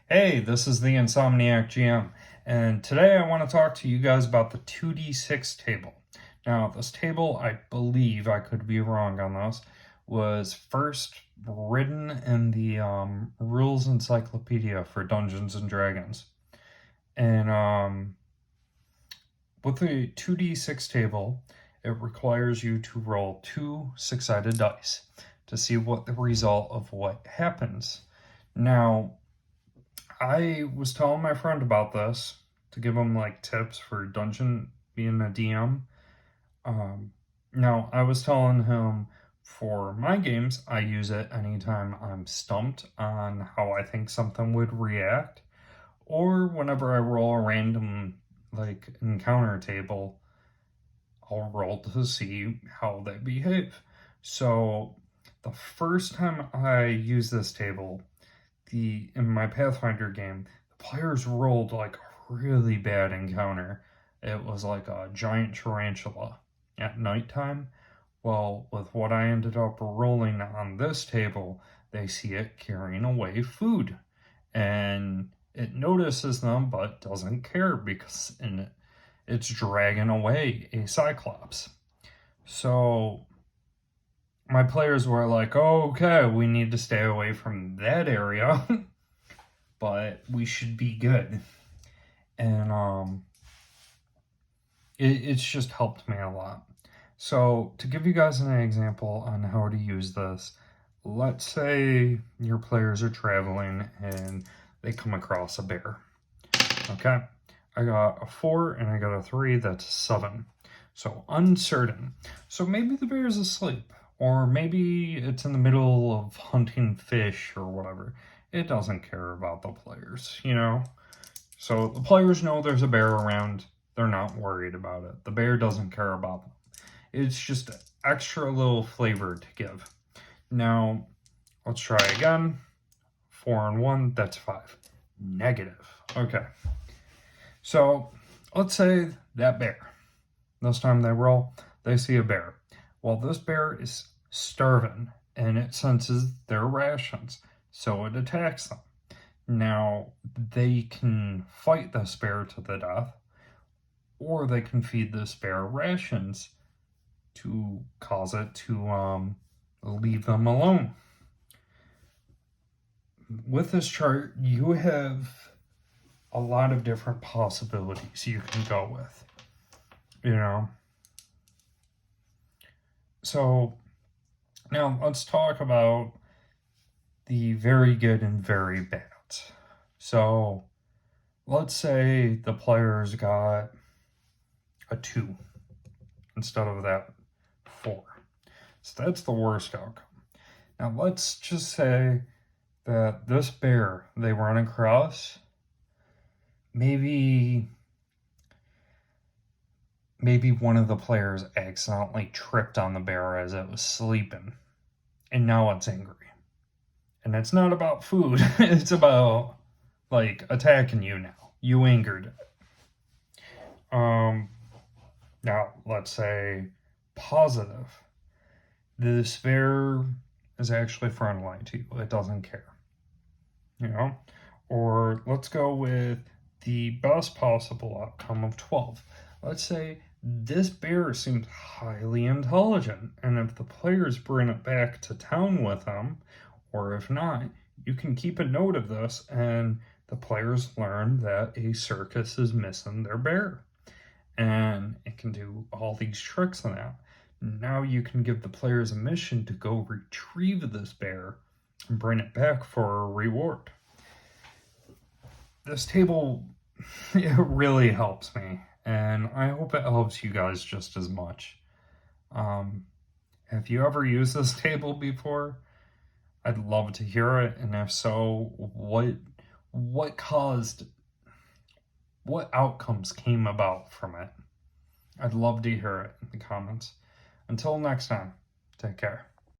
Hey, this is the Insomniac GM, and today I want to talk to you guys about the 2d6 table. Now, this table, I believe, I could be wrong on this, was first written in the Rules Encyclopedia for Dungeons and Dragons. And with the 2d6 table, it requires you to roll 2 six-sided dice to see what the result of what happens. Now, I was telling my friend about this to give him like tips for dungeon being a DM. Now I was telling him for my games, I use it anytime I'm stumped on how I think something would react, or whenever I roll a random like encounter table, I'll roll to see how they behave. So the first time I use this table, in my Pathfinder game, the players rolled like a really bad encounter. It was like a giant tarantula at nighttime. Well, with what I ended up rolling on this table, they see it carrying away food. And it notices them but doesn't care because it's dragging away a Cyclops. So my players were like, oh, okay, we need to stay away from that area, but we should be good. And it's just helped me a lot. So to give you guys an example on how to use this, let's say your players are traveling and they come across a bear. Okay, I got a 4 and I got a 3, that's 7. So uncertain. So maybe the bear's asleep, or maybe it's in the middle of hunting fish or whatever. It doesn't care about the players, you know? So the players know there's a bear around. They're not worried about it. The bear doesn't care about them. It's just extra little flavor to give. Now, let's try again. 4 and 1, that's 5. Negative. Okay. So let's say that bear. This time they roll, they see a bear. Well, this bear is starving and it senses their rations, so it attacks them. Now, they can fight this bear to the death, or they can feed this bear rations to cause it to leave them alone. With this chart, you have a lot of different possibilities you can go with, you know. So now let's talk about the very good and very bad. So let's say the players got a 2 instead of that 4. So that's the worst outcome. Now let's just say that this bear they run across, maybe one of the players accidentally tripped on the bear as it was sleeping, and now it's angry. And it's not about food, it's about like attacking you now. You angered it. Now let's say positive. This bear is actually friendly to you. It doesn't care. You know? Or let's go with the best possible outcome of 12. Let's say this bear seems highly intelligent, and if the players bring it back to town with them, or if not, you can keep a note of this, and the players learn that a circus is missing their bear. And it can do all these tricks on that. Now you can give the players a mission to go retrieve this bear and bring it back for a reward. This table, it really helps me, and I hope it helps you guys just as much. Have you ever used this table before? I'd love to hear it, and if so, what outcomes came about from it? I'd love to hear it in the comments. Until next time, take care.